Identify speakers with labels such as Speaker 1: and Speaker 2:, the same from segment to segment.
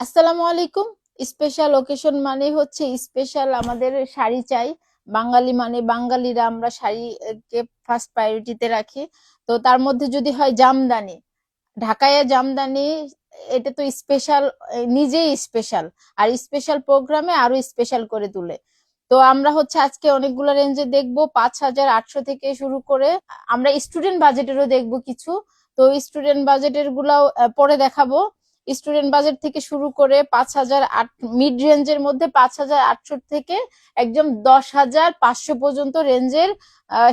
Speaker 1: আসসালামু আলাইকুম। Special occasion মানে হচ্ছে স্পেশাল আমাদের শাড়ি চাই। বাঙালি মানে বাঙালিরা আমরা শাড়িকে ফার্স্ট প্রায়োরিটিতে রাখি। তো তার মধ্যে যদি হয় জামদানি, ঢাকায়া জামদানি, এটা তো স্পেশাল, নিজেই স্পেশাল। আর স্পেশাল প্রোগ্রামে আরো স্পেশাল করে তুলে। তো আমরা হচ্ছে আজকে অনেকগুলো রেঞ্জে দেখবো, 5,800 থেকে শুরু করে আমরা স্টুডেন্ট বাজেটেরও দেখবো কিছু। তো স্টুডেন্ট বাজেটের গুলাও পরে দেখাবো। স্টুডেন্ট বাজেট থেকে শুরু করে 5,008, মিড রেঞ্জের মধ্যে 5,800 থেকে একদম 10,500 পর্যন্ত রেঞ্জের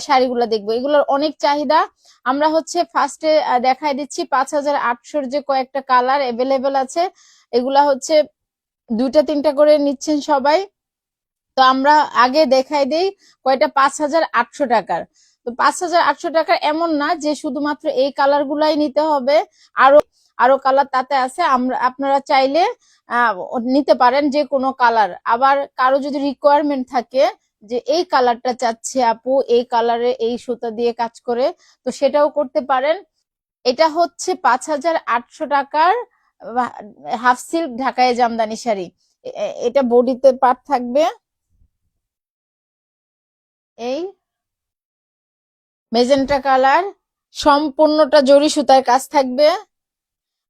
Speaker 1: শাড়িগুলো দেখবো। এগুলোর অনেক চাহিদা। আমরা হচ্ছে ফার্স্টে দেখাই দিচ্ছি 5,800-র যে কয়েকটা কালার এভেলেবেল আছে। এগুলা হচ্ছে দুইটা তিনটা করে নিচ্ছেন সবাই। তো আমরা আগে দেখাই দেই কয়টা 5,800 টাকার। তো 5,800 টাকার এমন না যে শুধুমাত্র এই কালার গুলাই নিতে হবে, আরো আরো কালার তাতে আছে। আমরা আপনারা চাইলে নিতে পারেন যে কোনো কালার। আবার কারো যদি রিকোয়ারমেন্ট থাকে যে এই কালারটা চাচ্ছে আপু, এই কালারে এই সুতা দিয়ে কাজ করে, তো সেটাও করতে পারেন। এটা হচ্ছে 5,800 টাকার হাফ সিল্ক ঢাকায় জামদানি শাড়ি। এটা বডিতে পাট থাকবে এই মেজেন্টা কালার, সম্পূর্ণটা জরি সুতার কাজ থাকবে,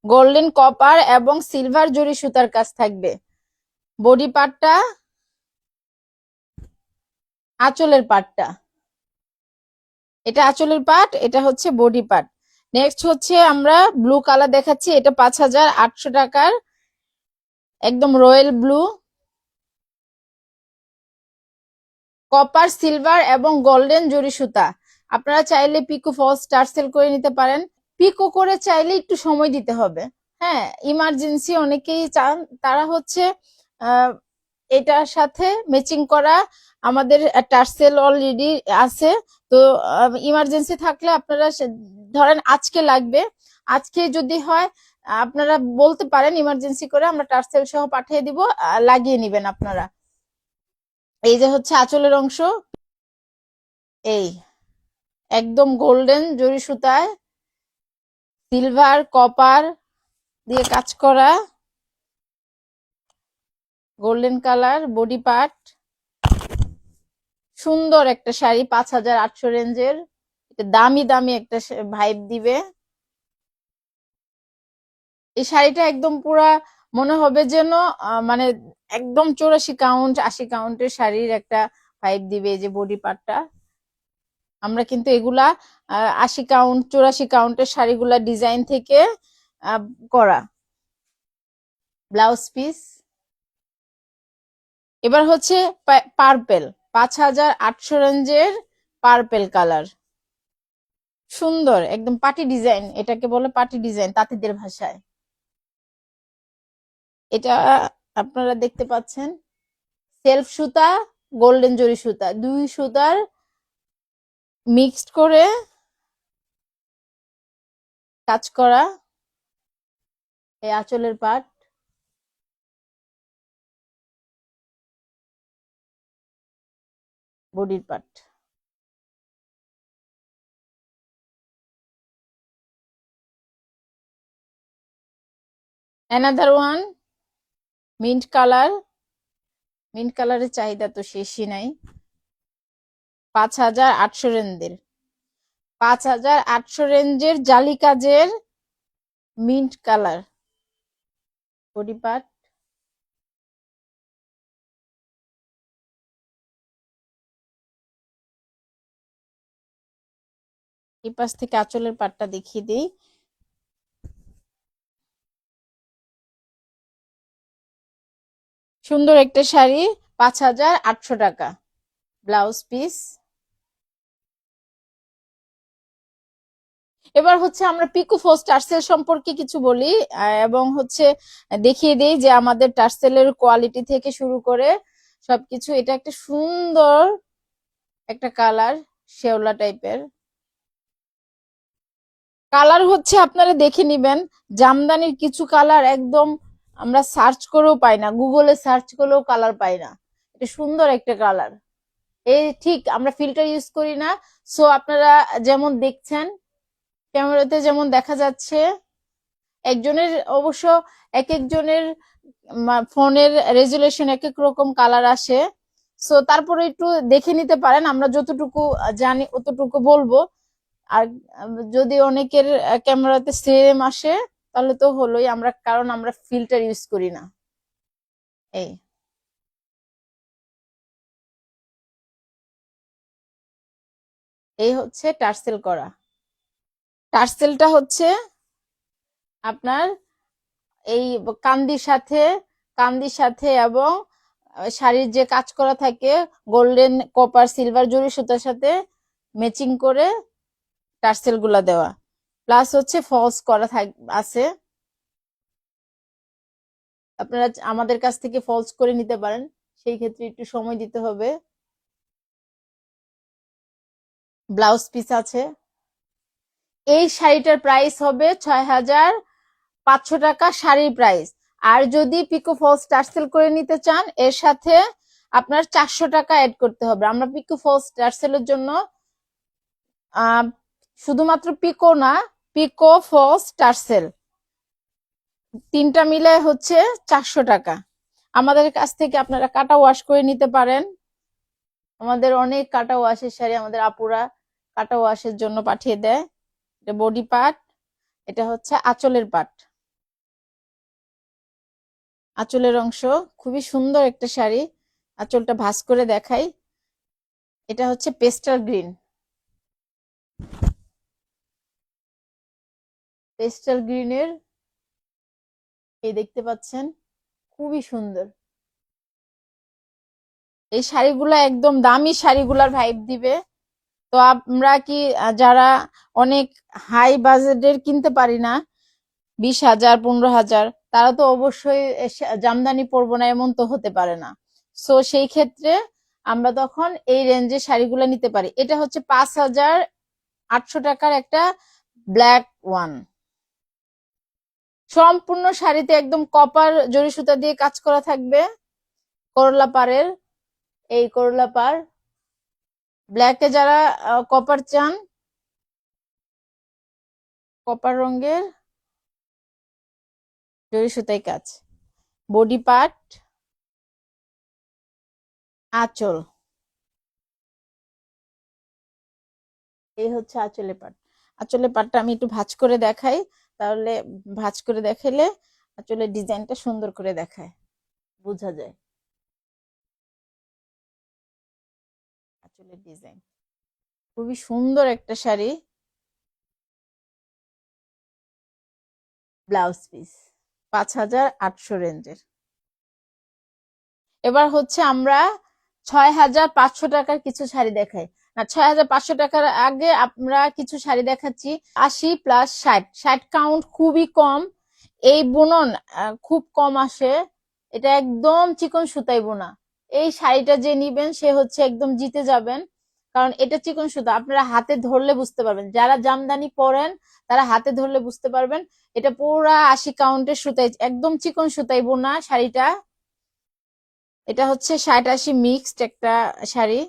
Speaker 1: গোল্ডেন কপার এবং সিলভার জরি সুতার কাজ থাকবে। বডি পার্টটা, আঁচলের পার্টটা, এটা আঁচলের পার্ট, এটা হচ্ছে বডি পার্ট। নেক্সট হচ্ছে আমরা ব্লু কালার দেখাচ্ছি, এটা 5,800 টাকার, একদম রয়্যাল ব্লু, কপার সিলভার এবং গোল্ডেন জরি সুতা। আপনারা চাইলে পিকো ফলস টার্সেল করে নিতে পারেন। পিকো করে চাইলে একটু সময় দিতে হবে। হ্যাঁ, ইমার্জেন্সি অনেকেই চান, তারা হচ্ছে আহ, এটার সাথে ম্যাচিং করা আমাদের টার্সেল অলরেডি আছে। তো ইমার্জেন্সি থাকলে আপনারা ধরেন আজকে লাগবে, আজকে যদি হয় আপনারা বলতে পারেন ইমার্জেন্সি করে, আমরা টার্সেল সহ পাঠিয়ে দিব, লাগিয়ে নিবেন আপনারা। এই যে হচ্ছে আঁচলের অংশ, এই একদম গোল্ডেন জরি সুতায় সিলভার কপার দিয়ে কাজ করা, গোল্ডেন কালার বডি পার্ট। সুন্দর একটা শাড়ি 5,800 রেঞ্জের, এটা দামি দামি একটা ভাইব দিবে। এই শাড়িটা একদম পুরা মনে হবে যেন মানে একদম 84 কাউন্ট 80 কাউন্টের শাড়ির একটা ভাইব দিবে। এই যে বডি পার্টটা, আমরা কিন্তু এগুলা 80 কাউন্ট 84 কাউন্টের শাড়িগুলা ডিজাইন থেকে আহ, করা। ব্লাউজ পিস, এবার হচ্ছে পার্পেল, 5,800 রেঞ্জের পার্পেল কালার, সুন্দর একদম পার্টি ডিজাইন, এটাকে বলে পার্টি ডিজাইন তাঁতিদের ভাষায়। এটা আপনারা দেখতে পাচ্ছেন সেলফ সুতা, গোল্ডেন জরি সুতা, দুই সুতার মিক্সড করে কাজ করা। এই আঁচলের পাট, বডির পাট। Another one mint colour, mint কালারের চাহিদা তো শেষই নাই। 5,800 রেঞ্জের, 5,800 রেঞ্জের জালি কাজের মিন্ট কালার বডি পার্ট। এই পাশ থেকে আঁচলের পাটটা দেখিয়ে দিই। সুন্দর একটা শাড়ি, 5,800 টাকা। Blouse piece. এবার হচ্ছে আমরা পিকো ফোস টার্সেল সম্পর্কে কিছু বলি, এবং হচ্ছে দেখিয়ে দেই যে আমাদের টার্সেলের কোয়ালিটি থেকে শুরু করে সবকিছু। এটা একটা সুন্দর একটা কালার, শেওলা টাইপের কালার হচ্ছে, আপনারা দেখে নিবেন। জামদানির কিছু কালার একদম আমরা সার্চ করেও পাই না, গুগলে সার্চ করলেও কালার পাই না। এটা সুন্দর একটা কালার। এই ঠিক আমরা ফিল্টার ইউজ করি না। সো আপনারা যেমন দেখছেন ক্যামেরাতে যেমন দেখা যাচ্ছে, একজনের অবশ্য এক একজনের ফোনের রেজুলেশন এক এক রকম কালার আসে, সো তারপরে একটু দেখে নিতে পারেন, আমরা যতটুকু জানি অতটুকু বলবো। আর যদি অনেকের ক্যামেরাতে সেম আসে তাহলে তো হলোই, আমরা কারণ আমরা ফিল্টার ইউজ করি না। এই এই হচ্ছে টার্সেল করা। টার্সেলটা হচ্ছে আপনার এই কান্দির সাথে এবং শাড়ির যে কাজ করা থাকে গোল্ডেন কপার সিলভার জরি সুতার সাথে ম্যাচিং করে টার্সেল গুলা দেওয়া, প্লাস হচ্ছে ফলস করা আছে। আপনারা আমাদের কাছ থেকে ফলস করে নিতে পারেন, সেই ক্ষেত্রে একটু সময় দিতে হবে। ব্লাউজ পিস আছে। এই শাড়িটার প্রাইস হবে 6,500 টাকা শাড়ির প্রাইস। আর যদি পিকো ফলস টার্সেল করে নিতে চান এর সাথে আপনার 400 টাকা অ্যাড করতে হবে। আমরা পিকো ফলস টার্সেলের জন্য আহ শুধুমাত্র পিকো না, পিকো ফলস টার্সেল তিনটা মিলে হচ্ছে 400 টাকা। আমাদের কাছ থেকে আপনারা কাটা ওয়াশ করে নিতে পারেন। আমাদের অনেক কাটা ওয়াশের শাড়ি আমাদের আপুরা কাটা ওয়াশের জন্য পাঠিয়ে দেয়। এটা বডি পার্ট, এটা হচ্ছে আঁচলের পার্ট, আঁচলের অংশ। খুবই সুন্দর একটা শাড়ি, আঁচলটা ভাঁজ করে দেখাই। এটা হচ্ছে পেস্টাল গ্রিন, পেস্টাল গ্রিনের এই দেখতে পাচ্ছেন, খুবই সুন্দর। এই শাড়িগুলা একদম দামি শাড়িগুলার ভাইব দিবে। তো আমরা কি যারা অনেক হাই বাজেটের কিনতে পারি না, 20,000 15,000, তারা তো অবশ্যই জামদানি পরবো না এমন তো হতে পারে না। সো সেই ক্ষেত্রে আমরা তখন এই রেঞ্জের শাড়িগুলো নিতে পারি। এটা হচ্ছে 5,800 টাকার একটা ব্ল্যাক ওয়ান। সম্পূর্ণ শাড়িতে একদম কপার জরি সুতা দিয়ে কাজ করা থাকবে, করলা পাড়ের। এই করলা পাড় ব্ল্যাকে যারা কপার চান, কপার রঙের জরি সুতাই কাজ। বডি পার্ট, আঁচল, এই হচ্ছে আঁচলের পাট। আঁচলের পাটটা আমি একটু ভাঁজ করে দেখাই, তাহলে ভাঁজ করে দেখাইলে আঁচলের ডিজাইনটা সুন্দর করে দেখায়, বোঝা যায় আঁচলের ডিজাইন। খুবই সুন্দর একটা শাড়ি। ব্লাউজ পিস 5,800 রেঞ্জের। এবার হচ্ছে আমরা 6,500 টাকার কিছু শাড়ি দেখাই। না, 6,500 টাকার আগে আমরা কিছু শাড়ি দেখাচ্ছি 80+60, 60 কাউন্ট খুবই কম। এই বুনন খুব কম আসে, এটা একদম চিকন সুতাই বোনা। এই শাড়িটা যে নিবেন সে হচ্ছে একদম জিতে যাবেন, কারণ এটা চিকন সুতা, আপনারা হাতে ধরলে বুঝতে পারবেন, যারা জামদানি পরেন তারা হাতে ধরলে বুঝতে পারবেন। এটা পুরা 80 কাউন্টের সুতাই, একদম চিকন সুতাই বোনা শাড়িটা। এটা হচ্ছে 60-80 মিক্সড একটা শাড়ি,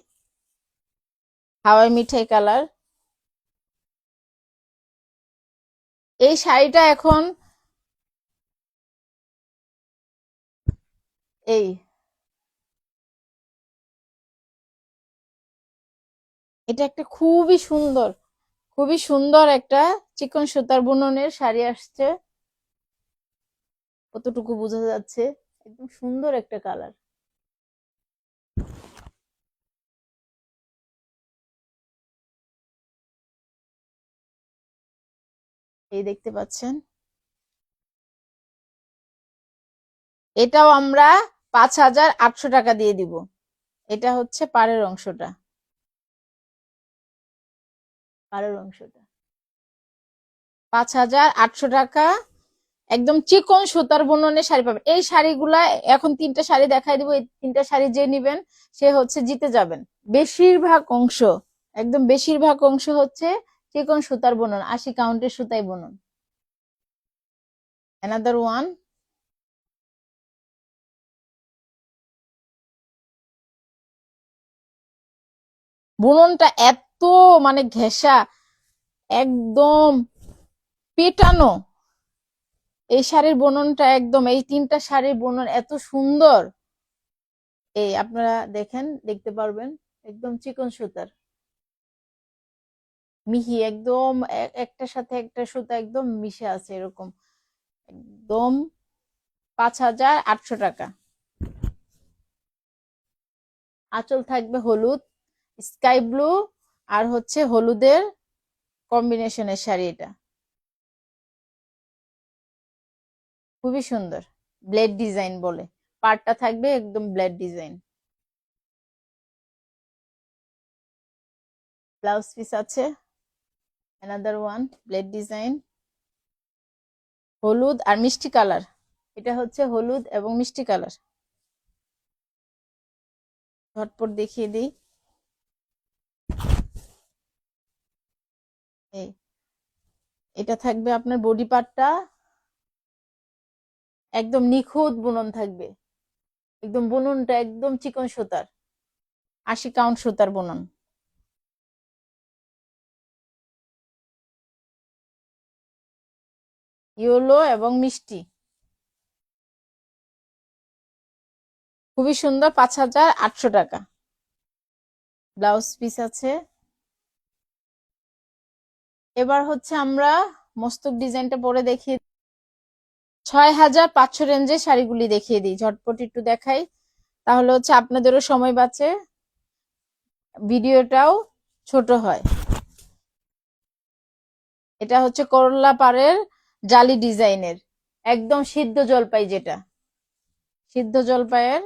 Speaker 1: হাওয়াই মিঠাই কালার। এই শাড়িটা এখন এই এটা একটা খুবই সুন্দর একটা চিকন সুতার বুননের শাড়ি আসছে, কতটুকু বোঝা যাচ্ছে, একদম সুন্দর একটা কালার। এই দেখতে পাচ্ছেন, এটাও আমরা 5,800 টাকা দিয়ে দিব। এটা হচ্ছে পাড়ের অংশটা 5,800 টাকা। একদম চিকন সুতার বুননের শাড়ি পাবেন। এই শাড়িগুলা এখন তিনটা শাড়ি দেখাই দিব, এই তিনটা শাড়ি যে নিবেন সে হচ্ছে জিতে যাবেন। বেশিরভাগ অংশ, একদম বেশিরভাগ অংশ হচ্ছে চিকন সুতার বুনন, 80 কাউন্টের সুতাই বুনন। Another one. বুননটা এত মানে ঘেঁষা, একদম পেটানো, এই শাড়ির বুননটা একদম, এই 3টা শাড়ির বুনন এত সুন্দর। এই আপনারা দেখতে পারবেন, একদম চিকন সুতার, মিহি একদম, একটার সাথে একটা সুতা একদম মিশে আছে এরকম, একদম 5,800 টাকা। আঁচল থাকবে হলুদ, স্কাই ব্লু আর হচ্ছে হলুদের কম্বিনেশনের শাড়ি এটা, খুবই সুন্দর। ব্লেড ডিজাইন বলে, পাড়টা থাকবে একদম ব্লেড ডিজাইন। ব্লাউজ পিস আছে, অ্যানাদার ওয়ান ব্লেড ডিজাইন, হলুদ আর মিষ্টি কালার। এটা হচ্ছে হলুদ এবং মিষ্টি কালার। ঝটপট দেখিয়ে দিই। এই এটা থাকবে আপনার বডি পার্টটা, একদম নিখুঁত বুনন থাকবে, একদম বুননটা একদম চিকন সুতার, 80 কাউন্ট সুতার বুনন। ইয়েলো এবং মিষ্টি, খুবই সুন্দর, 5,800 টাকা। ব্লাউজ পিস আছে। এবার হচ্ছে আমরা মস্তক ডিজাইনটা পরে দেখিয়ে, 6,500 রেঞ্জের শাড়িগুলি দেখিয়ে দিই, ঝটপট একটু দেখাই, তাহলে হচ্ছে আপনাদেরও সময় বাঁচে, ভিডিওটাও ছোট হয়। এটা হচ্ছে করলা পাড়ের জালি ডিজাইনের, একদম সিদ্ধ জলপাই, যেটা সিদ্ধ জলপাইয়ের।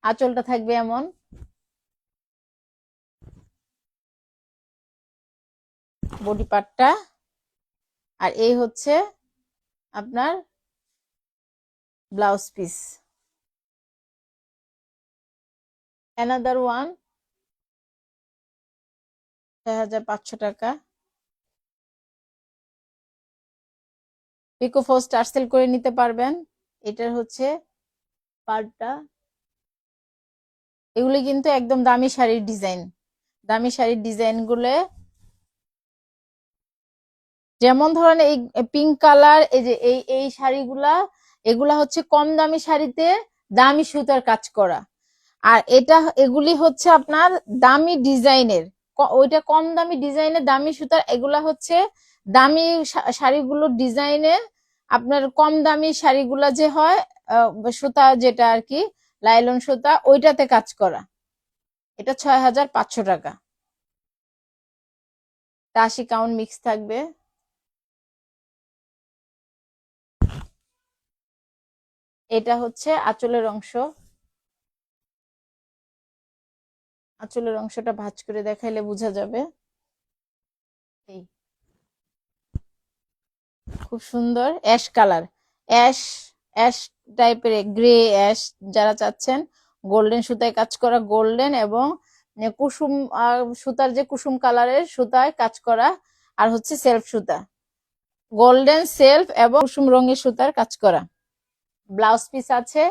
Speaker 1: আঁচলটা থাকবে এমন, বডি পার্টটা, আর এই হচ্ছে আপনার ব্লাউজ পিস। অ্যানাদার ওয়ান, 6,500 টাকা। পিকো ফোর টার্সেল করে নিতে পারবেন। এটার হচ্ছে পার্টটা, এগুলি কিন্তু একদম দামি শাড়ির ডিজাইন, দামি শাড়ির ডিজাইন গুলো, যেমন ধরেন এই পিঙ্ক কালার, এই যে এই শাড়িগুলা, এগুলা হচ্ছে কম দামি শাড়িতে দামি সুতার কাজ করা, আর এগুলি হচ্ছে আপনার দামি ডিজাইনের, ওইটা কম দামি ডিজাইনের দামি সুতার, এগুলা হচ্ছে দামি শাড়িগুলোর ডিজাইনে, আপনার কম দামি শাড়িগুলা যে হয় সুতা যেটা আর কি, লাইলন সুতা, ওইটাতে কাজ করা। এটা 6,500 টাকা। 80 কাউন্ট মিক্স থাকবে। এটা হচ্ছে আঁচলের অংশ, আঁচলের অংশটা ভাঁজ করে দেখাইলে বোঝা যাবে। এই খুব সুন্দর অ্যাশ কালার, অ্যাশ অ্যাশ টাইপের, গ্রে অ্যাশ যারা চাচ্ছেন, গোল্ডেন সুতায় কাজ করা, গোল্ডেন এবং কুসুম সুতার, যে কুসুম কালারের সুতায় কাজ করা, আর হচ্ছে সেলফ সুতা, গোল্ডেন সেলফ এবং কুসুম রঙের সুতার কাজ করা। ব্লাউজ পিস আছে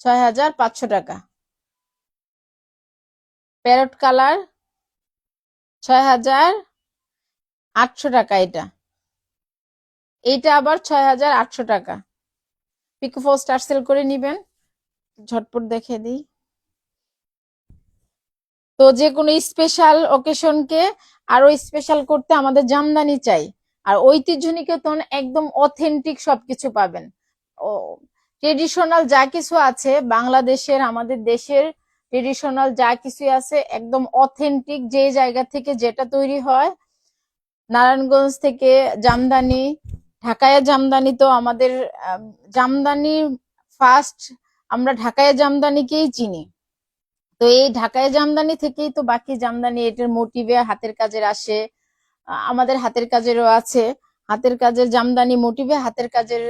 Speaker 1: 6,500 টাকা। প্যারট কালার 6,800 টাকা। এইটা আবার 6,800 টাকা। পিকো ফোর টার্সেল করে নিবেন। ঝটপট দেখে দিই। তো যে কোনো স্পেশাল অকেশনকে আরো স্পেশাল করতে আমাদের জামদানি চাই, আর ঐতিহ্য নিকেতন একদম অথেন্টিক সবকিছু পাবেন। ও ট্রেডিশনাল যা কিছু আছে বাংলাদেশের, আমাদের দেশের ট্রেডিশনাল যা কিছু আছে একদম অথেন্টিক, যে জায়গা থেকে যেটা তৈরি হয়, নারায়ণগঞ্জ থেকে জামদানি, ঢাকায় জামদানি, তো আমাদের জামদানি ফার্স্ট, আমরা ঢাকায় জামদানিকেই চিনি। তো এই ঢাকায় জামদানি থেকেই তো বাকি জামদানি এটার মোটিভে হাতের কাজের আসে, আমাদের হাতের কাজেরও আছে, হাতের কাজের জামদানি মোটিভে হাতের কাজের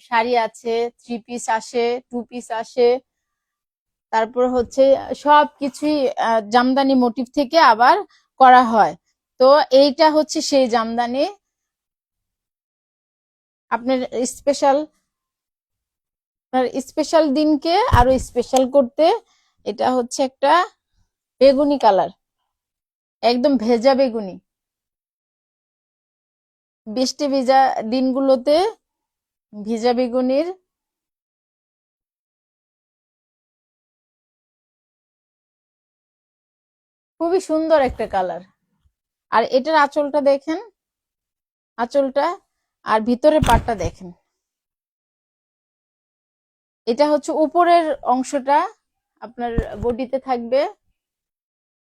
Speaker 1: শাড়ি আছে, 3 পিস আসে, 2 পিস আসে, তারপর হচ্ছে সবকিছুই জামদানি মোটিভ থেকে আবার করা হয়। তো এইটা হচ্ছে সেই জামদানি, আপনার স্পেশাল, স্পেশাল দিনকে আরো স্পেশাল করতে। এটা হচ্ছে একটা বেগুনি কালার, একদম ভেজা বেগুনি, বৃষ্টি ভেজা দিনগুলোতে ভিজা বেগুনির, খুবই সুন্দর একটা কালার। আর এটার আঁচলটা দেখেন, আঁচলটা আর ভিতরের পাটটা দেখেন। এটা হচ্ছে উপরের অংশটা আপনার বডিতে থাকবে,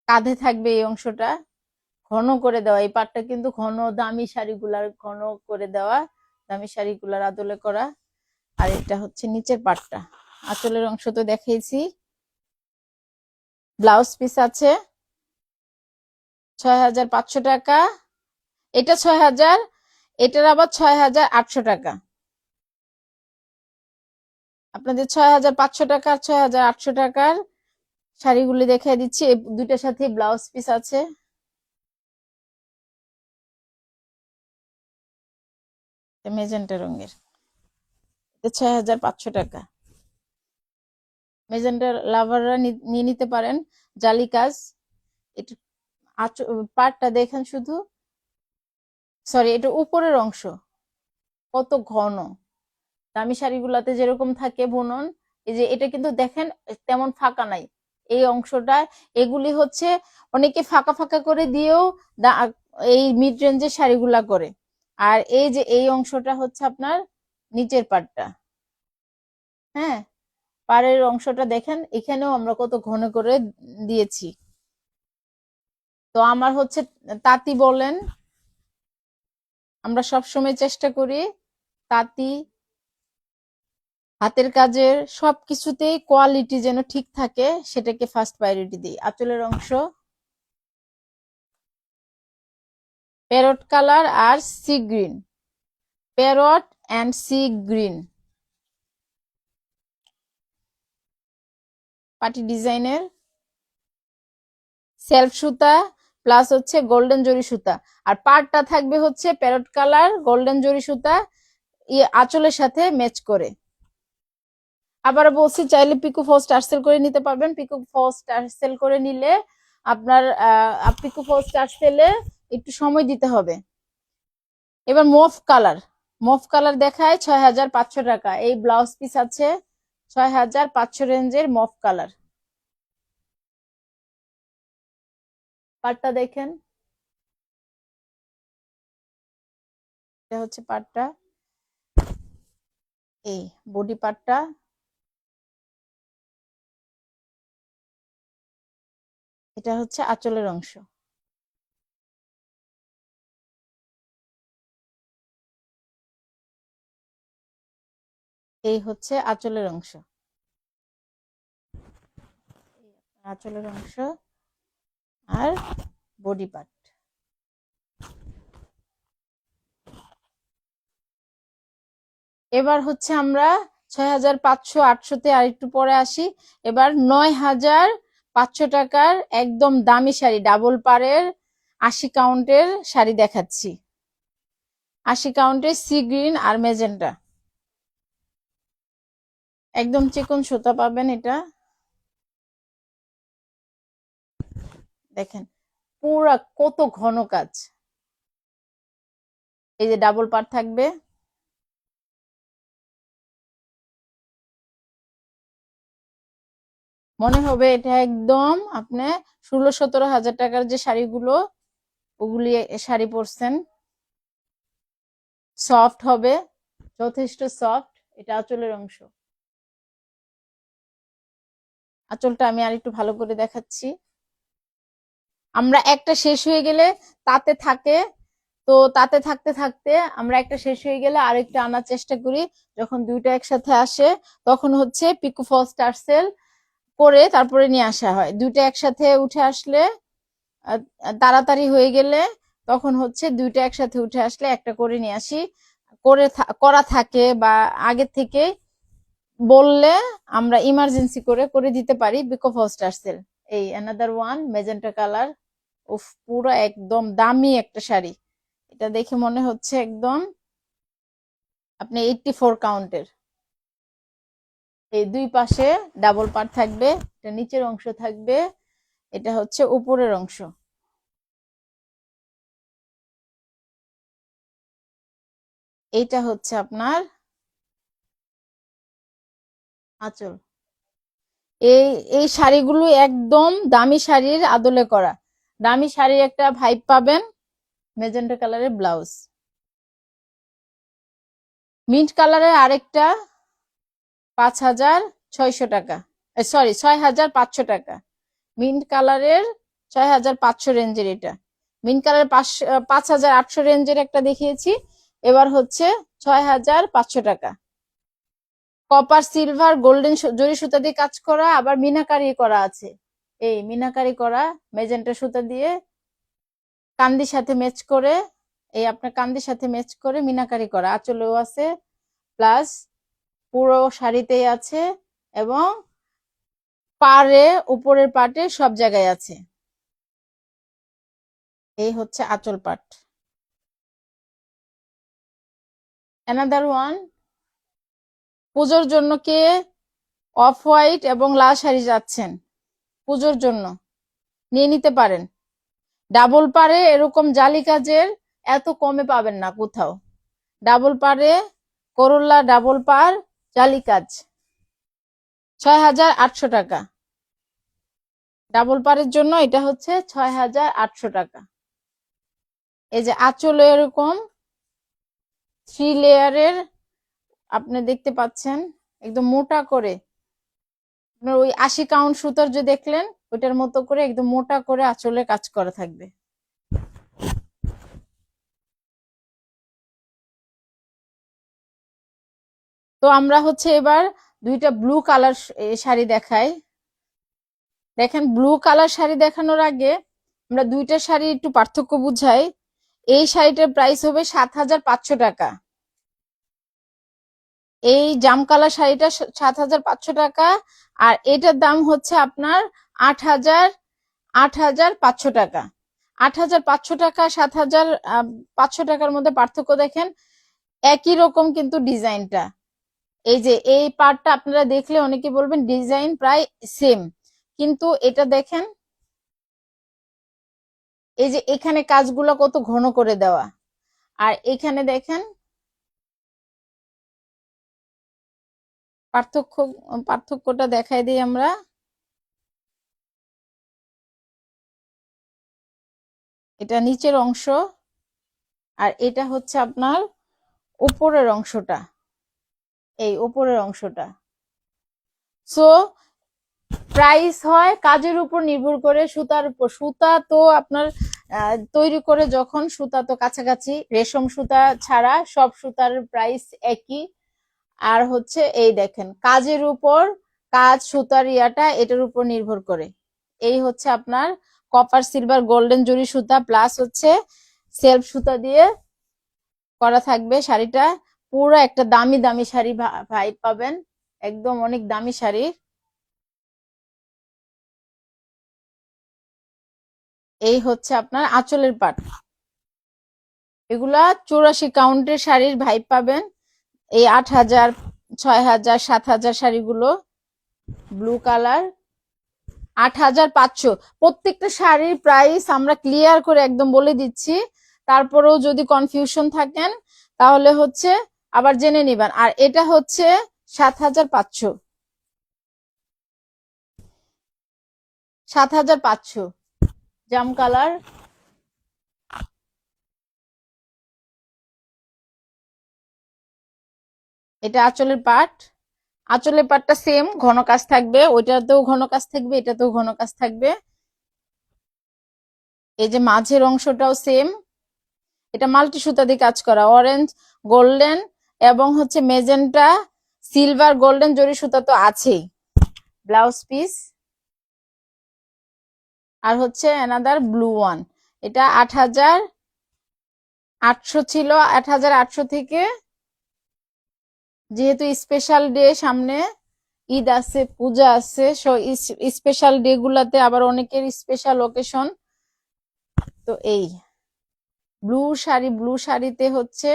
Speaker 1: কাঁধে থাকবে এই অংশটা, ঘন করে দেওয়া। এই পাটটা কিন্তু ঘন, দামি শাড়িগুলার ঘন করে দেওয়া, দামি শাড়িগুলার আদলে করা। আর এটা হচ্ছে নিচের পাটটা, আঁচলের অংশ তো দেখিয়েছি। ব্লাউজ পিস আছে ৬,৫০০ টাকা, এটা ৬,০০০, এটার আবার ৬,৮০০ টাকা। আপনাদের ৬,৫০০ টাকা আর ৬,৮০০ টাকার শাড়িগুলি দেখাই দিচ্ছি। এই দুইটার সাথে ব্লাউজ পিস আছে। মেজেন্টা রঙের, ৬,৫০০ টাকা। মেজেন্টার লাভাররা নিয়ে নিতে পারেন। জালি কাজ, এটা পাটটা দেখেন শুধু, সরি এটা উপরের অংশ কত ঘন। দামি শাড়িগুলাতে যেরকম থাকে বুনন, এই যে এটা কিন্তু দেখেন তেমন ফাঁকা নাই এই অংশটা। এগুলি হচ্ছে অনেকে ফাঁকা ফাঁকা করে দিয়েও এই মিড রেঞ্জের শাড়িগুলা করে। আর এই যে এই অংশটা হচ্ছে আপনার নিচের পাটটা, হ্যাঁ, পাড়ের অংশটা দেখেন, এখানেও আমরা কত ঘন করে দিয়েছি। তো আমার হচ্ছে তাঁতি বলেন, আমরা সব সময় চেষ্টা করি তাঁতি হাতের কাজের সবকিছুতেই কোয়ালিটি যেন ঠিক থাকে, সেটাকে ফার্স্ট প্রায়োরিটি দিই। আঁচলের অংশ প্যারট কালার আর sea green, parrot and sea green, party ডিজাইনের সেলফ সুতা প্লাস হচ্ছে গোল্ডেন জরি সুতা। আর পাড়টা থাকবে হচ্ছে প্যারট কালার গোল্ডেন জরি সুতা আঁচলের সাথে ম্যাচ করে। আবার বলছি, চাইলে পিকো ফলস টার্সেল করে নিতে পারবেন। পিকো ফলস টার্সেল করে নিলে আপনার পিকো ফলস টার্সেলে একটু সময় দিতে হবে। এবার মফ কালার, মফ কালার দেখায় ৬,৫০০ টাকা। এই ব্লাউজ পিস আছে ৬,৫০০ রেঞ্জের মফ কালার। পাটটা দেখেন, এটা হচ্ছে পাটটা, এই বডি পাটটা, এটা হচ্ছে আঁচলের অংশ। এই হচ্ছে আঁচলের অংশ, আঁচলের অংশ আর বডি পার্ট। এবার হচ্ছে আমরা ৬,৫০০-৮০০তে আর একটু পরে আসি। এবার ৯,৫০০ টাকার একদম দামি শাড়ি, ডাবল পাড়ের ৮০ কাউন্টের শাড়ি দেখাচ্ছি। ৮০ কাউন্টের সি গ্রিন আর মেজেন্টা, একদম চিকন সুতা পাবেন। এটা দেখেন পুরা কত ঘন কাজ। এই যে ডাবল পাড় থাকবে, মনে হবে এটা একদম আপনি ১৬-১৭ হাজার টাকার যে শাড়িগুলো ওগুলি শাড়ি পরছেন। সফট হবে, যথেষ্ট সফট। এটা আঁচলের অংশ, আঁচলটা আমি আর একটু ভালো করে দেখাচ্ছি। আমরা একটা শেষ হয়ে গেলে তাতে থাকে, তো তাতে থাকতে থাকতে আমরা একটা শেষ হয়ে গেলে আরেকটা আনার চেষ্টা করি। যখন দুইটা একসাথে আসে তখন হচ্ছে পিকো ফলস টার্সেল করে তারপরে নিয়ে আসা হয়। দুইটা একসাথে উঠে আসলে তাড়াতাড়ি হয়ে গেলে তখন হচ্ছে দুইটা একসাথে উঠে আসলে একটা করে নিয়ে আসি। করা থাকে বা আগে থেকে বললে আমরা ইমার্জেন্সি করে করে দিতে পারি পিকো ফলস টার্সেল। এই অ্যানাদার ওয়ান মেজেন্টা কালার, উফ পুরো একদম দামি একটা শাড়ি। এটা দেখে মনে হচ্ছে একদম আপনি 84 কাউন্টের। এই দুই পাশে ডাবল পার্ট থাকবে, এটা নিচের অংশ থাকবে, এটা হচ্ছে উপরের অংশ। এইটা হচ্ছে আপনার আঁচল। এই এই শাড়িগুলো একদম দামি শাড়ির আদলে করা। দামি শাড়ির একটা ভাইব পাবেন। মেজেন্টা কালারের ব্লাউজ, মিন্ট কালারের আরেকটা 5,600 টাকা, সরি 6,500 টাকা। মিন্ট কালারের 6,500 রেঞ্জের এটা। মিন্ট কালারের 5,800 রেঞ্জের একটা দেখিয়েছি, এবার হচ্ছে 6,500 টাকা। কপার সিলভার গোল্ডেন জরি সুতা দিয়ে কাজ করা, আবার মিনাকারি করা আছে। এই মিনাকারি করা মেজেন্টা সুতা দিয়ে কান্দির সাথে ম্যাচ করে, এই আপনার কান্দির সাথে ম্যাচ করে মিনাকারি করা, আঁচলেও আছে, প্লাস পুরো শাড়িতেই আছে, এবং পাড়ে উপরের পাটে সব জায়গায় আছে। এই হচ্ছে আঁচল পাট। অ্যানাদার ওয়ান, পুজোর জন্য কে অফ হোয়াইট এবং লাল শাড়ি যাচ্ছেন পুজোর জন্য, নিয়ে নিতে পারেন। ডাবল পারে এরকম জালি কাজের এত কমে পাবেন না কোথাও। ডাবল পারে করল্লা ডাবল পার জালি কাজ 6,800 টাকা। ডাবল পারের জন্য এটা হচ্ছে 6,800 টাকা। এই যে আঁচলে এরকম 3 লেয়ারের আপনি দেখতে পাচ্ছেন, একদম মোটা করে, আপনার ওই 80 কাউন্ট সুতার যে দেখলেন ওইটার মতো করে একদম মোটা করে আঁচলে কাজ করা থাকবে। তো আমরা হচ্ছে এবার দুইটা ব্লু কালার শাড়ি দেখাই। দেখেন, ব্লু কালার শাড়ি দেখানোর আগে আমরা দুইটা শাড়ি একটু পার্থক্য বুঝাই। এই শাড়িটার প্রাইস হবে 7,500 টাকা। এই জাম কালার শাড়িটা 7,500 টাকা, আর এটার দাম হচ্ছে আপনার 8,500 টাকা। 8,500 টাকা 7,500 টাকার মধ্যে পার্থক্য দেখেন, একই রকম কিন্তু ডিজাইনটা। এই যে এই পার্টটা আপনারা দেখলে অনেকে বলবেন ডিজাইন প্রায় সেম, কিন্তু এটা দেখেন, এই যে এখানে কাজগুলো কত ঘন করে দেওয়া, আর এখানে দেখেন পার্থক্য। পার্থক্যটা দেখাই দিই আমরা। এটা নিচের অংশ, আর এটা হচ্ছে আপনার উপরের অংশটা, এই উপরের অংশটা। সো প্রাইস হয় কাজের উপর নির্ভর করে, সুতার উপর। সুতা তো আপনার তৈরি করে যখন, সুতা তো কাছাকাছি, রেশম সুতা ছাড়া সব সুতার প্রাইস একই। আর হচ্ছে এই দেখেন কাজের উপর, কাজ সুতার ইয়াটা এটার উপর নির্ভর করে। এই হচ্ছে আপনার কপার সিলভার গোল্ডেন জরি সুতা, প্লাস হচ্ছে সেলফ সুতা দিয়ে করা থাকবে শাড়িটা। পুরো একটা দামি দামি শাড়ি ভাই পাবেন, একদম অনেক দামি শাড়ি। এই হচ্ছে আপনার আঁচলের পাট। এগুলা 84 কাউন্টের শাড়ির ভাই পাবেন। এই 8,000, 6,000, 7,000 শাড়িগুলো ব্লু কালার 8,500। প্রত্যেকটা শাড়ির প্রাইস আমরা ক্লিয়ার করে একদম বলে দিচ্ছি, তারপরেও যদি কনফিউশন থাকেন তাহলে হচ্ছে আবার জেনে নিবেন। আর এটা হচ্ছে 7,500, 7,500 জাম কালার। এটা আঁচলের পাট। আঁচলের পাটটা সেম ঘন কাজ থাকবে, ওইটাতেও ঘন কাজ থাকবে, এটাতেও ঘন কাজ থাকবে। এই যে মাঝের অংশটাও সেম। এটা মাল্টি সুতা দিয়ে কাজ করা, অরেঞ্জ গোল্ডেন এবং হচ্ছে মেজেন্টা সিলভার গোল্ডেন জরি সুতা তো আছেই। ব্লাউজ পিস, আর হচ্ছে অ্যানাদার ব্লু ওয়ান। এটা 8,800 ছিল। 8,800 থেকে, যেহেতু স্পেশাল ডে সামনে, ঈদ আছে, পূজা আছে, স্পেশাল ডে গুলাতে আবার অনেকের স্পেশাল ওকেশন, তো এই ব্লু শাড়ি, ব্লু শাড়িতে হচ্ছে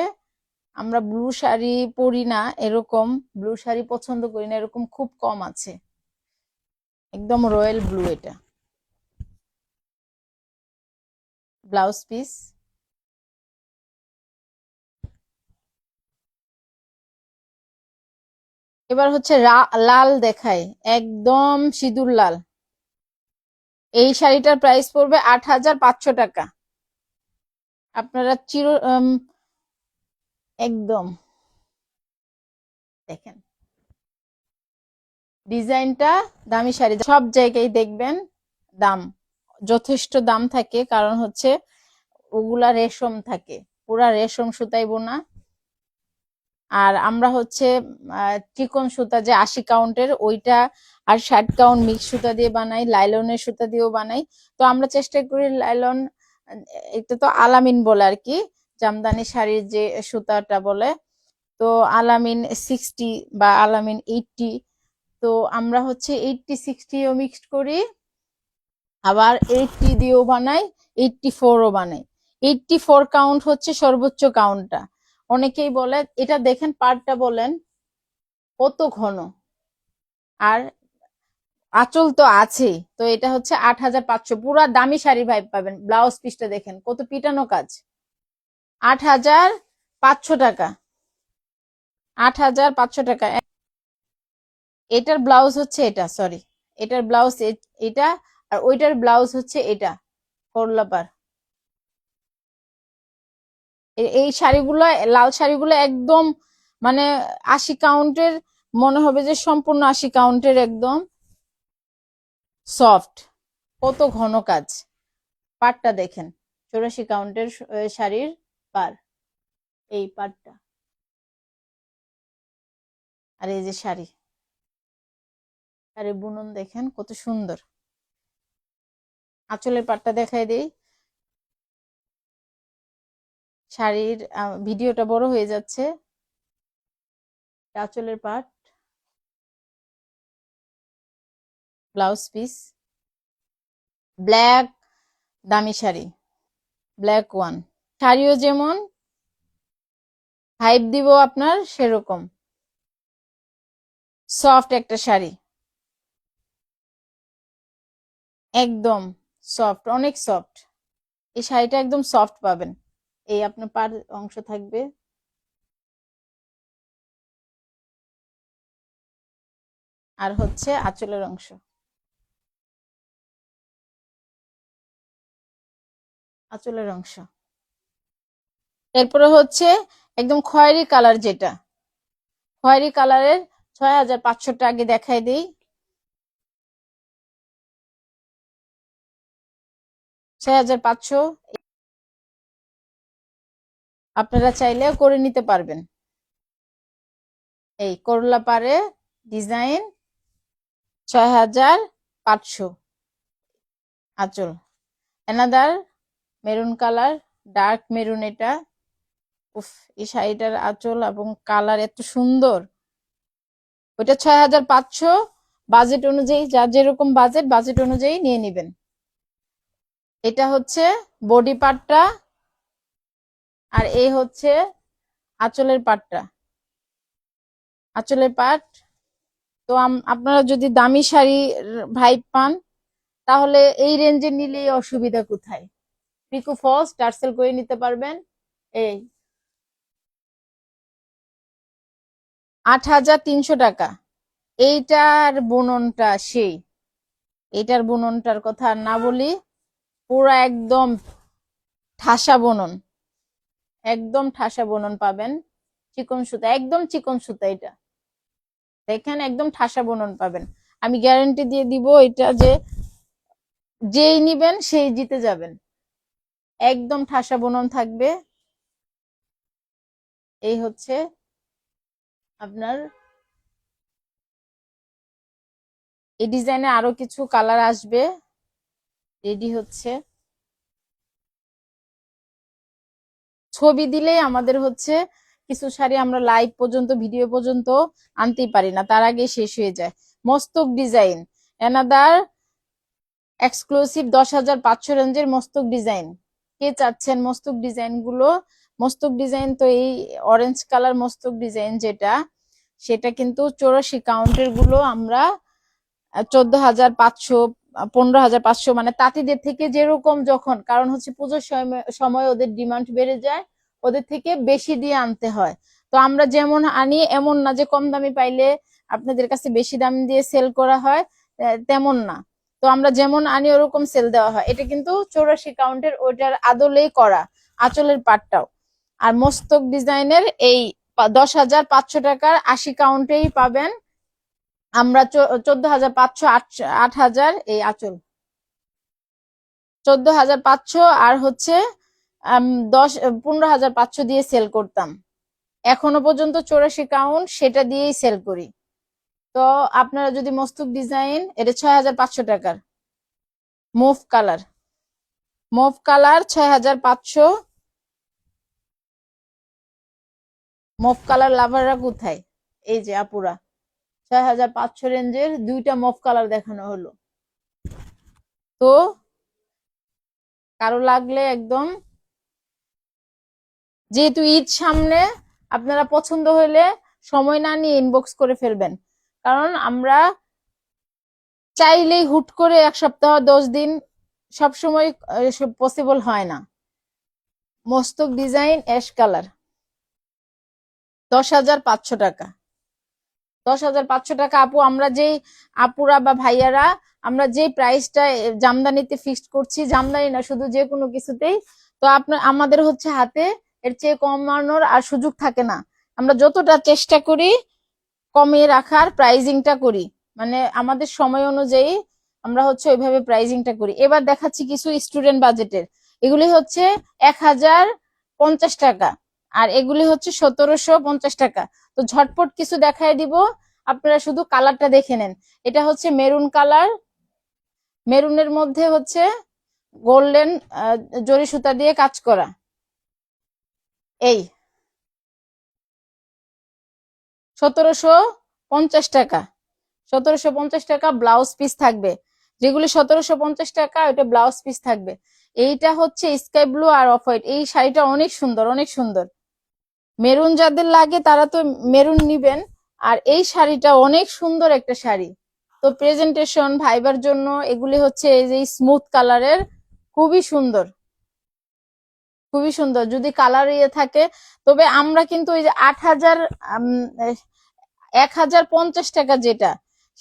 Speaker 1: আমরা ব্লু শাড়ি পরি না, এরকম ব্লু শাড়ি পছন্দ করি না, এরকম খুব কম আছে। একদম রয়্যাল ব্লু এটা। ব্লাউজ পিস, এবার হচ্ছে লাল দেখাই, একদম সিঁদুর লাল। এই শাড়িটার প্রাইস পড়বে ৮,৫০০ টাকা। আপনারা একদম দেখেন ডিজাইনটা, দামি শাড়ি সব জায়গায় দেখবেন দাম, যথেষ্ট দাম থাকে, কারণ হচ্ছে ওগুলা রেশম থাকে, পুরা রেশম সুতাই বোনা। আর আমরা হচ্ছে চিকন সুতা যে ৮০ কাউন্টের ওইটা আর ৬০ কাউন্ট মিক্স সুতা দিয়ে বানাই, লাইলনের সুতা দিয়েও বানাই। তো আমরা চেষ্টা করি লাইলন, এটা তো আলামিন বলে আর কি, জামদানি শাড়ির যে সুতাটা বলে, তো আলামিন 60 বা আলামিন 80। তো আমরা হচ্ছে 80-60ও মিক্সড করি, আবার 80 দিয়েও বানাই, 84ও বানাই। 84 কাউন্ট হচ্ছে সর্বোচ্চ কাউন্টটা। অনেকেই বলে, এটা দেখেন পাড়টা বলেন কত ঘন, আর আঁচল তো আছেই। তো এটা হচ্ছে ৮,৫০০, পুরা দামি শাড়ি ভাই পাবেন। ব্লাউজ পিসটা দেখেন কত পিটানো কাজ, ৮,৫০০ টাকা। ৮,৫০০ টাকা। এটার ব্লাউজ হচ্ছে এটা, সরি, এটার ব্লাউজ এটা, আর ওইটার ব্লাউজ হচ্ছে এটা, করলা পার। এই শাড়িগুলো, লাল শাড়িগুলো একদম মানে ৮০ কাউন্টের, মনে হবে যে সম্পূর্ণ ৮০ কাউন্টের, একদম সফট, কত ঘন কাজ। পাড়টা দেখেন, ৮৪ কাউন্টের শাড়ির পার, এই পাড়টা, আর এই যে শাড়ি, শাড়ির বুনন দেখেন কত সুন্দর। আঁচলের পাড়টা দেখাই দেই। শাড়ির ভিডিওটা বড় হয়ে যাচ্ছে। আঁচলের পাড়, ব্লাউজ পিস, ব্ল্যাক, দামি শাড়ি, ব্ল্যাক ওয়ান। শাড়িও যেমন হাইপ দিব আপনার, সেরকম সফট একটা শাড়ি, একদম সফট, অনেক সফট। এই শাড়িটা একদম সফট পাবেন। এই আপনার পার অংশ থাকবে, আর হচ্ছে আঁচলের অংশ, আঁচলের অংশ। এরপরে হচ্ছে একদম খয়েরি কালার, যেটা খয়েরি কালারের ৬,৫০০ আগে দেখাই দিই। ৬,৫০০ আপনারা চাইলে করে নিতে পারবেন। এই করলা পারে ডিজাইন, ৬,৫০০ আঁচল। Another maroon colour, dark maroon এটা। উফ, এই শাড়িটার আঁচল এবং কালার এত সুন্দর। ওইটা ৬,৫০০, বাজেট অনুযায়ী, যার যেরকম বাজেট, বাজেট অনুযায়ী নিয়ে নিবেন। এটা হচ্ছে বডি পার্টটা, আর এই হচ্ছে আঁচলের পার্টটা, আঁচলের পার্ট। তো আপনারা যদি দামি শাড়ি ভাইব পান, তাহলে এই রেঞ্জে নিলে অসুবিধা কোথায়, পিকো ফলস টার্সেল করে নিতে পারবেন। এই ৮,৩০০ টাকা। এইটার বুননটা সেই, এইটার বুননটার কথা আর না বলি, পুরা একদম ঠাসা বুনন, একদম ঠাসা বুনন পাবেন। চিকন সুতা, একদম চিকন সুতা, এটা দেখেন একদম ঠাসা বুনন পাবেন। আমি গ্যারান্টি দিয়ে দিব এটা, যে যেই নিবেন সেই জিতে যাবেন। একদম ঠাসা বুনন থাকবে। এই হচ্ছে আপনার, এই ডিজাইনে আরো কিছু কালার আসবে, রেডি হচ্ছে। ছবি দিলেই আমাদের হচ্ছে কিছু শাড়ি আমরা লাইভ পর্যন্ত, ভিডিও পর্যন্ত আনতেই পারি না, তার আগে শেষ হয়ে যায়। মস্তক ডিজাইন, এনাদার এক্সক্লুসিভ ১০,৫০০ রেঞ্জের মস্তক ডিজাইন। কে চাচ্ছেন মস্তক ডিজাইন গুলো? মস্তক ডিজাইন তো এই অরেঞ্জ কালার মস্তক ডিজাইন যেটা, সেটা কিন্তু ৮৪ কাউন্টের গুলো আমরা ১৪,৫০০, ১৫,৫০০, মানে তাঁতিদের থেকে যেরকম যখন, কারণ হচ্ছে পুজোর সময় ওদের ডিমান্ড বেড়ে যায়, ওদের থেকে বেশি দিয়ে আনতে হয়। তো আমরা যেমন আনি, এমন না যে কম দামি পাইলে আপনাদের কাছে বেশি দাম দিয়ে সেল করা হয় তেমন না। তো আমরা যেমন আনি ওরকম সেল দেওয়া হয়। এটা কিন্তু 84 কাউন্টের ওইটার আদলেই করা আঁচলের পাটটাও। আর মস্তক ডিজাইনের এই 10,500 টাকার 80 কাউন্টেই পাবেন আমরা 14,500 8,000 এই আঁচল 14,500 আর হচ্ছে 15,500 দিয়ে সেল করতাম। এখনো পর্যন্ত 84 কাউন্ট সেটা দিয়েই সেল করি। তো আপনারা যদি মস্তক ডিজাইন এটা 6,500 টাকার মুভ কালার 6,500। মুভ কালার লাভাররা কোথায়? এই যে আপুরা 6,500 রেঞ্জের দুইটা মুভ কালার দেখানো হলো। তো কারো লাগলে একদম, যেহেতু ঈদ সামনে, আপনারা পছন্দ হইলে সময় না নিয়ে ইনবক্স করে ফেলবেন, কারণ আমরা চাইলেই হুট করে 1 সপ্তাহ 10 দিন সবসময় পসিবল হয় না। মস্তক ডিজাইন অ্যাশ কালার 10,500 টাকা 10,500 টাকা। আপু আমরা যেই আপুরা বা ভাইয়ারা আমরা যে প্রাইসটা জামদানিতে ফিক্সড করছি, জামদানি না শুধু যে কোনো কিছুতেই, তো আপনার আমাদের হচ্ছে হাতে এর চেয়ে কমানোর আর সুযোগ থাকে না। আমরা যতটা চেষ্টা করি কমিয়ে রাখার প্রাইজিংটা করি, মানে আমাদের সময় অনুযায়ী আমরা হচ্ছে ওইভাবে প্রাইজিংটা করি। এবার দেখাচ্ছি কিছু স্টুডেন্ট বাজেটের। এগুলি হচ্ছে 1,050 টাকা আর এগুলি হচ্ছে 1,750 টাকা। তো ঝটপট কিছু দেখায় দিব, আপনারা শুধু কালারটা দেখে নেন। এটা হচ্ছে মেরুন কালার, মেরুনের মধ্যে হচ্ছে গোল্ডেন জরি সুতা দিয়ে কাজ করা। এই 1,750 টাকা 1,750 টাকা ব্লাউজ পিস থাকবে। যেগুলি 1,750 টাকা ওইটা ব্লাউজ পিস থাকবে। এইটা হচ্ছে স্কাই ব্লু আর অফ হোয়াইট। এই শাড়িটা অনেক সুন্দর, অনেক সুন্দর। মেরুন যাদের লাগে তারা তো মেরুন নিবেন। আর এই শাড়িটা অনেক সুন্দর একটা শাড়ি। তো প্রেজেন্টেশন ভাইবার জন্য এগুলি হচ্ছে এই যে স্মুথ কালারের, খুবই সুন্দর, খুবই সুন্দর যদি কালার ইয়ে থাকে। তবে আমরা কিন্তু ওই যে 8,000 1,050 টাকা যেটা,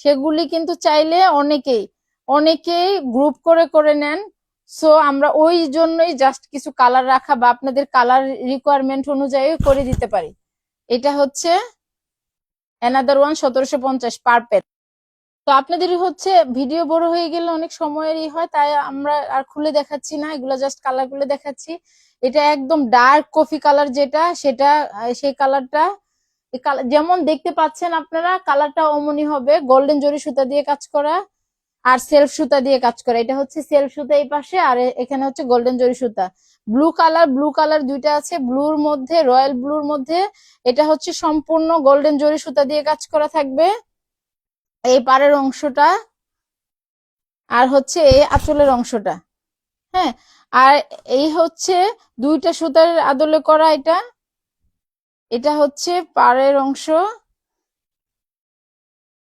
Speaker 1: সেগুলি কিন্তু চাইলে অনেকেই অনেকেই গ্রুপ করে করে নেন। সো আমরা ওই জন্যই জাস্ট কিছু কালার রাখা বা আপনাদের কালার রিকোয়ারমেন্ট অনুযায়ী করে দিতে পারি। এটা হচ্ছে অ্যানাদার ওয়ান 1,750 পার পেজ। তো আপনাদের হচ্ছে ভিডিও বড় হয়ে গেলে অনেক সময়েরই হয়, তাই আমরা আর খুলে দেখাচ্ছি না, এগুলো জাস্ট কালার গুলো দেখাচ্ছি। এটা একদম ডার্ক কফি কালার যেটা, সেটা সেই কালারটা যেমন দেখতে পাচ্ছেন আপনারা, কালারটা অমনি হবে। গোল্ডেন জরি সুতা দিয়ে কাজ করা আর সেলফ সুতা দিয়ে কাজ করা। এটা হচ্ছে সেলফ সুতা এই পাশে আর এখানে হচ্ছে গোল্ডেন জরি সুতা। ব্লু কালার দুইটা আছে, ব্লুর মধ্যে রয়্যাল ব্লুর মধ্যে এটা হচ্ছে সম্পূর্ণ গোল্ডেন জরি সুতা দিয়ে কাজ করা থাকবে এই পাড়ের অংশটা আর হচ্ছে এই আঁচলের অংশটা। হ্যাঁ, আর এই হচ্ছে দুইটা সুতার আদলে করা। এটা এটা হচ্ছে পাড়ের অংশ,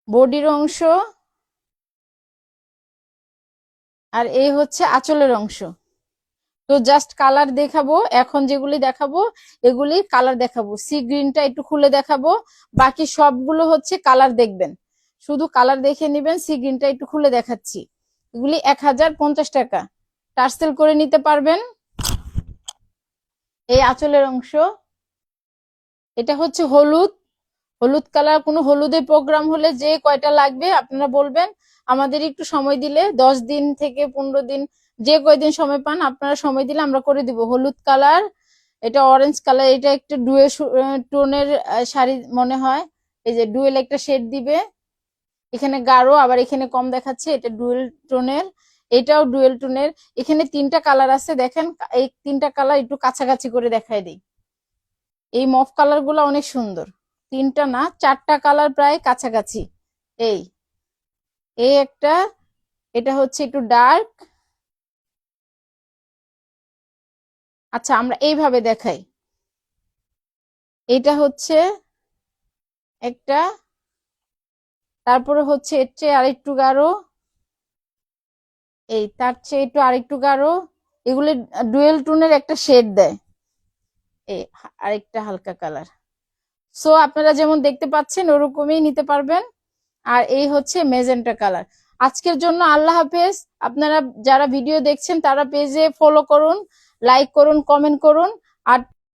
Speaker 1: বডির অংশ, আর এই হচ্ছে আঁচলের অংশ। তো জাস্ট কালার দেখাবো এখন, যেগুলি দেখাবো এগুলি কালার দেখাবো। সি গ্রিনটা একটু খুলে দেখাবো, বাকি সবগুলো হচ্ছে কালার দেখবেন, শুধু কালার দেখে নিবেন। সি গ্রিনটা একটু খুলে দেখাচ্ছি। এগুলি 1,050 টাকা, টার্সেল করে নিতে পারবেন। এই আঁচলের অংশ, এটা হচ্ছে হলুদ, হলুদ কালার। কোনো হলুদের প্রোগ্রাম হলে যে কয়টা লাগবে আপনারা বলবেন, আমাদের একটু সময় দিলে 10 দিন থেকে 15 দিন, যে কয়দিন সময় পান আপনারা সময় দিলে আমরা করে দিব। হলুদ কালার, এটা অরেঞ্জ কালার, এটা একটা ডুয়েল টোনের শাড়ি মনে হয়। এই যে ডুয়েল একটা শেড দিবে, এখানে গাঢ় আবার এখানে কম দেখাচ্ছে, এটা ডুয়েল টোনের, এটাও ডুয়েল টোনের। এখানে 3টা কালার আছে দেখেন, এই 3টা কালার একটু কাছাকাছি করে দেখাই দিই। এই মফ কালার গুলো অনেক সুন্দর, 3টা না 4টা কালার প্রায় কাছাকাছি। এই এই একটা, এটা হচ্ছে একটু ডার্ক। আচ্ছা আমরা এইভাবে দেখাই, এটা হচ্ছে একটা, তারপরে হচ্ছে এর চেয়ে আরেকটু গাঢ়, এই তার চেয়ে একটু আরেকটু গাঢ়। এগুলি ডুয়েল টোনের একটা শেড দেয়। এই আরেকটা হালকা কালার। সো আপনারা যেমন দেখতে পাচ্ছেন ওরকমই নিতে পারবেন। আর এই হচ্ছে মেজেন্টা কালার। আজকের জন্য আল্লাহ হাফেজ। আপনারা যারা ভিডিও দেখছেন তারা পেজে ফলো করুন, লাইক করুন, কমেন্ট করুন। আর